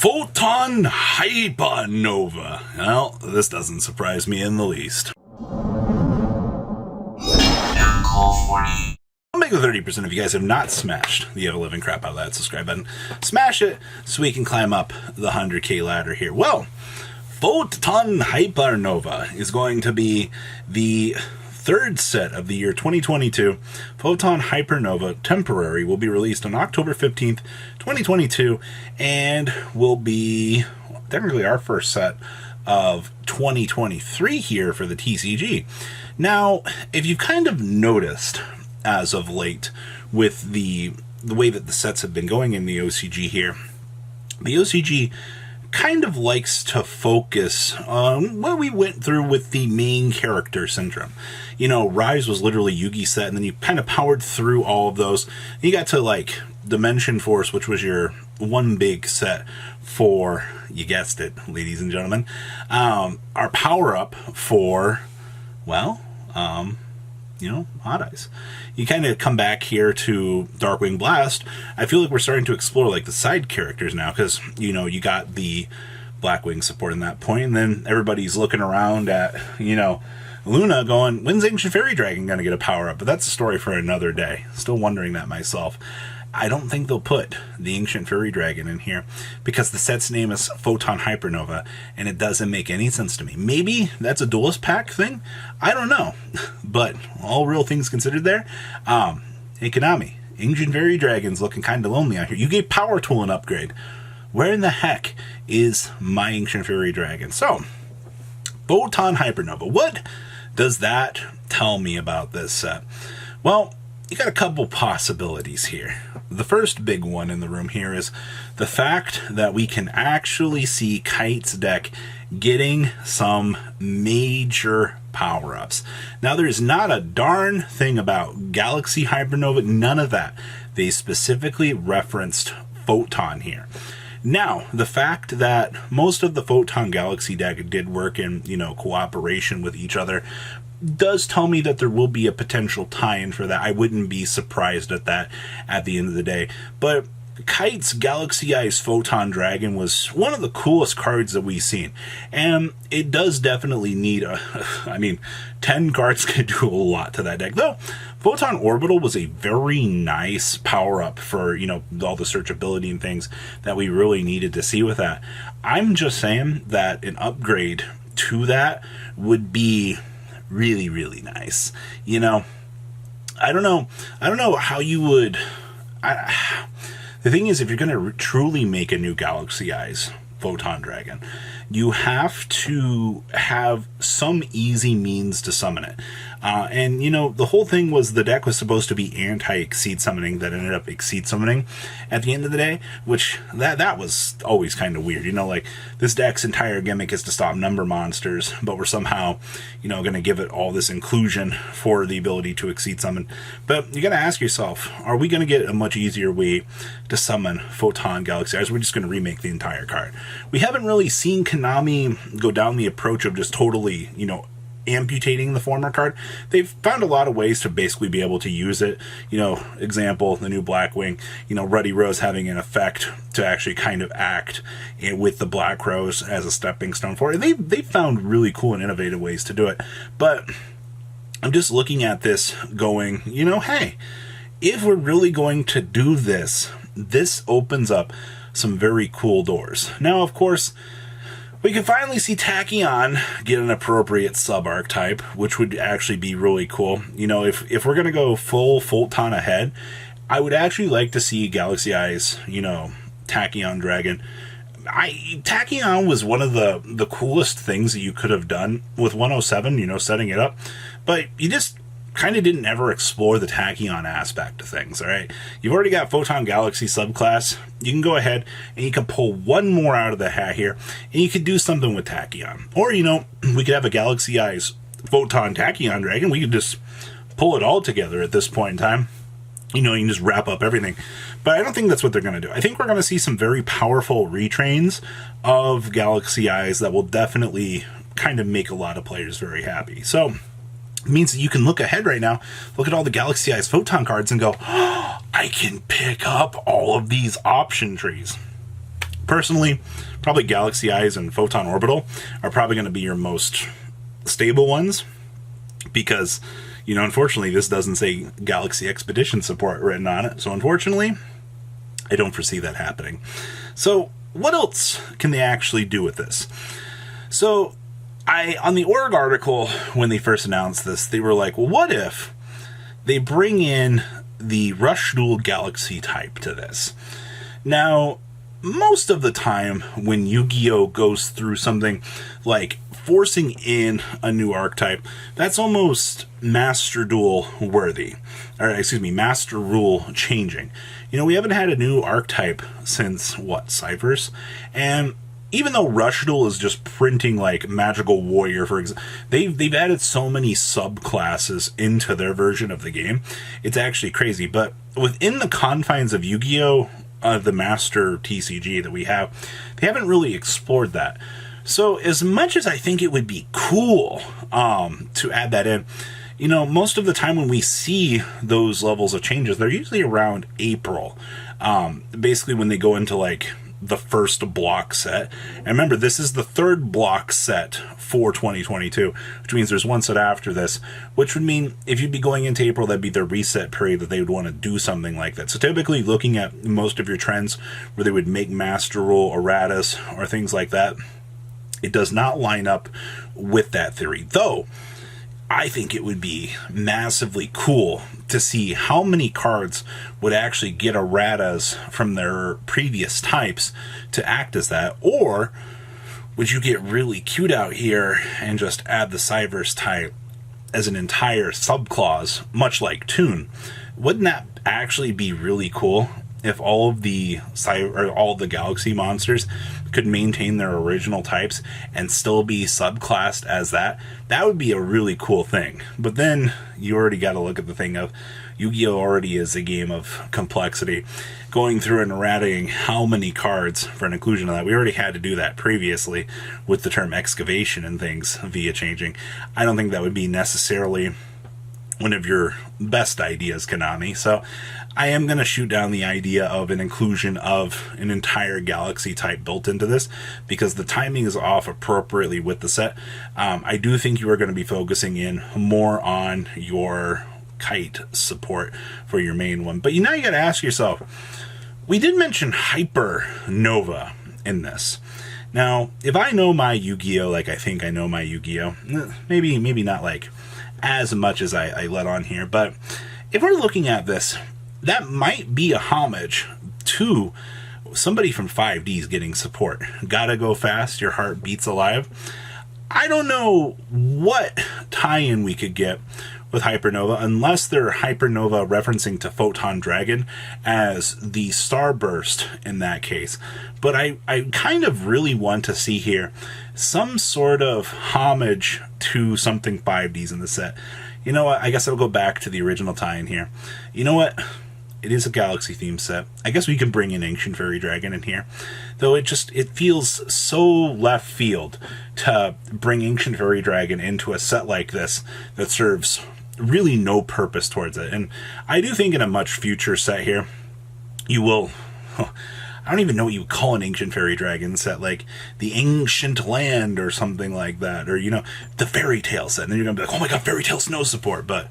Photon Hypernova. Well, this doesn't surprise me in the least. I'll make the 30% if you guys have not smashed the ever-living crap out of that subscribe button. Smash it so we can climb up the 100K ladder here. Well, Photon Hypernova is going to be the third set of the year 2022. Photon Hypernova Temporary will be released on October 15th, 2022, and will be technically our first set of 2023 here for the TCG. Now, if you've kind of noticed as of late with the way that the sets have been going in the OCG here, the OCG kind of likes to focus on what we went through with the main character syndrome. You know, Rise was literally Yugi set, and then you kind of powered through all of those. You got to, like, Dimension Force, which was your one big set for, you guessed it, ladies and gentlemen, our power-up for, well, you know, Odd Eyes. You kind of come back here to Darkwing Blast. I feel like we're starting to explore, like, the side characters now, because, you know, you got the Blackwing support in that point, and then everybody's looking around at, you know, Luna going, when's Ancient Fairy Dragon going to get a power-up? But that's a story for another day. Still wondering that myself. I don't think they'll put the Ancient Fairy Dragon in here because the set's name is Photon Hypernova, and it doesn't make any sense to me. Maybe that's a Duelist Pack thing? I don't know. But all real things considered there, hey Konami, Ancient Fairy Dragon's looking kind of lonely out here. You gave Power Tool an upgrade. Where in the heck is my Ancient Fairy Dragon? So, Photon Hypernova. What does that tell me about this set? Well, you got a couple possibilities here. The first big one in the room here is the fact that we can actually see Kite's deck getting some major power-ups. Now, there's not a darn thing about Galaxy Hypernova, none of that. They specifically referenced Photon here. Now, the fact that most of the Photon Galaxy deck did work in, you know, cooperation with each other does tell me that there will be a potential tie-in for that. I wouldn't be surprised at that at the end of the day. But Kite's Galaxy Eyes Photon Dragon was one of the coolest cards that we've seen. And it does definitely need a, I mean, 10 cards can do a lot to that deck. Though, Photon Orbital was a very nice power-up for, you know, all the searchability and things that we really needed to see with that. I'm just saying that an upgrade to that would be really, really nice. You know, I don't know how you would. The thing is, if you're going to truly make a new Galaxy Eyes Photon Dragon, you have to have some easy means to summon it. And, you know, the whole thing was the deck was supposed to be anti-Exceed Summoning that ended up Exceed Summoning at the end of the day, which that was always kind of weird. You know, like, this deck's entire gimmick is to stop number monsters, but we're somehow, you know, going to give it all this inclusion for the ability to Exceed Summon. But you got to ask yourself, are we going to get a much easier way to summon Photon Galaxy Eyes? We're just going to remake the entire card. We haven't really seen Konami go down the approach of just totally, you know, amputating the former card. They've found a lot of ways to basically be able to use it. You know, example, the new Blackwing, you know, Ruddy Rose having an effect to actually kind of act with the Black Rose as a stepping stone for it. They've found really cool and innovative ways to do it. But I'm just looking at this going, you know, hey, if we're really going to do this, this opens up some very cool doors. Now, of course, we can finally see Tachyon get an appropriate sub-archetype, which would actually be really cool. You know, if we're going to go full Photon ahead, I would actually like to see Galaxy Eyes, you know, Tachyon Dragon. Tachyon was one of the coolest things that you could have done with 107, you know, setting it up. But you just kind of didn't ever explore the Tachyon aspect of things, all right? You've already got Photon Galaxy subclass. You can go ahead and you can pull one more out of the hat here, and you could do something with Tachyon. Or, you know, we could have a Galaxy Eyes Photon Tachyon Dragon. We could just pull it all together at this point in time. You know, you can just wrap up everything. But I don't think that's what they're going to do. I think we're going to see some very powerful retrains of Galaxy Eyes that will definitely kind of make a lot of players very happy. So means that you can look ahead right now, look at all the Galaxy Eyes Photon cards and go, oh, I can pick up all of these option trees. Personally, probably Galaxy Eyes and Photon Orbital are probably going to be your most stable ones, because, you know, unfortunately, this doesn't say Galaxy Expedition support written on it. So unfortunately, I don't foresee that happening. So what else can they actually do with this? So on the org article, when they first announced this, they were like, well, what if they bring in the Rush Duel Galaxy type to this? Now, most of the time when Yu-Gi-Oh! Goes through something like forcing in a new archetype, that's almost Master Duel worthy. Or, excuse me, Master Rule changing. You know, we haven't had a new archetype since, what, Ciphers? And even though Rush Duel is just printing like Magical Warrior, for example, they've added so many subclasses into their version of the game. It's actually crazy. But within the confines of Yu-Gi-Oh! The Master TCG that we have, they haven't really explored that. So as much as I think it would be cool to add that in, you know, most of the time when we see those levels of changes, they're usually around April. Basically when they go into like the first block set. And remember, this is the third block set for 2022, which means there's one set after this, which would mean if you'd be going into April, that'd be their reset period that they would want to do something like that. So typically looking at most of your trends where they would make Master Rule, erratas, or things like that, it does not line up with that theory. Though, I think it would be massively cool to see how many cards would actually get erratas from their previous types to act as that. Or would you get really cute out here and just add the Cyverse type as an entire subclause, much like Toon? Wouldn't that actually be really cool if all of the Galaxy monsters could maintain their original types and still be subclassed as that? That would be a really cool thing. But then you already got to look at the thing of Yu-Gi-Oh! Already is a game of complexity. Going through and erratating how many cards for an inclusion of that, we already had to do that previously with the term excavation and things via changing. I don't think that would be necessarily one of your best ideas, Konami. So I am going to shoot down the idea of an inclusion of an entire Galaxy type built into this, because the timing is off appropriately with the set. I do think you are going to be focusing in more on your Kite support for your main one. But now you got to ask yourself, we did mention Hypernova in this. Now, if I know my Yu-Gi-Oh! Like I think I know my Yu-Gi-Oh! Maybe not like as much as I let on here, but if we're looking at this, that might be a homage to somebody from 5D's getting support. Gotta go fast, your heart beats alive. I don't know what tie-in we could get with Hypernova, unless they're Hypernova referencing to Photon Dragon as the Starburst in that case. But I kind of really want to see here some sort of homage to something 5D's in the set. You know what? I guess I'll go back to the original tie-in here. You know what? It is a Galaxy theme set. I guess we can bring in Ancient Fairy Dragon in here. Though it feels so left field to bring Ancient Fairy Dragon into a set like this that serves really no purpose towards it. And I do think in a much future set here, you will... I don't even know what you would call an Ancient Fairy Dragon set, like the Ancient Land or something like that, or, you know, the Fairy Tale set. And then you're going to be like, oh my god, Fairy Tale's no support. But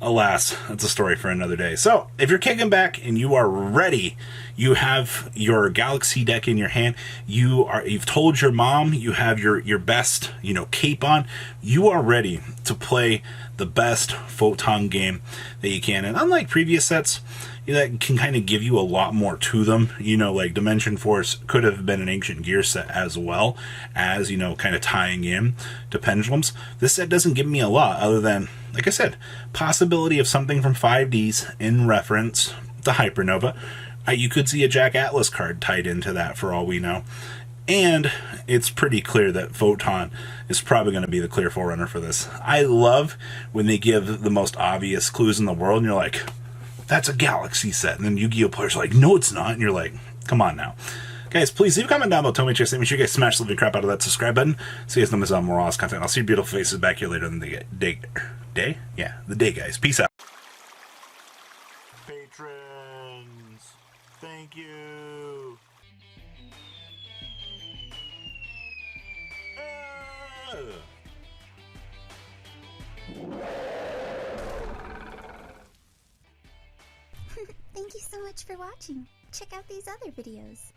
alas, that's a story for another day. So, if you're kicking back and you are ready, you have your Galaxy deck in your hand, you've told your mom you have your best, you know, cape on, you are ready to play the best Photon game that you can. And unlike previous sets, that can kind of give you a lot more to them. You know, like Dimension Force could have been an Ancient Gear set as well as, you know, kind of tying in to Pendulums. This set doesn't give me a lot other than, like I said, possibility of something from 5D's in reference to Hypernova. You could see a Jack Atlas card tied into that for all we know. And it's pretty clear that Photon is probably going to be the clear forerunner for this. I love when they give the most obvious clues in the world and you're like, that's a Galaxy set. And then Yu-Gi-Oh! Players are like, no, it's not. And you're like, come on now. Guys, please leave a comment down below. Tell me what you guys think. Make sure you guys smash the living crap out of that subscribe button so you guys don't miss out on more awesome content. I'll see your beautiful faces back here later in the day. Yeah, the day, guys. Peace out. Patrons, thank you. Thank you so much for watching. Check out these other videos.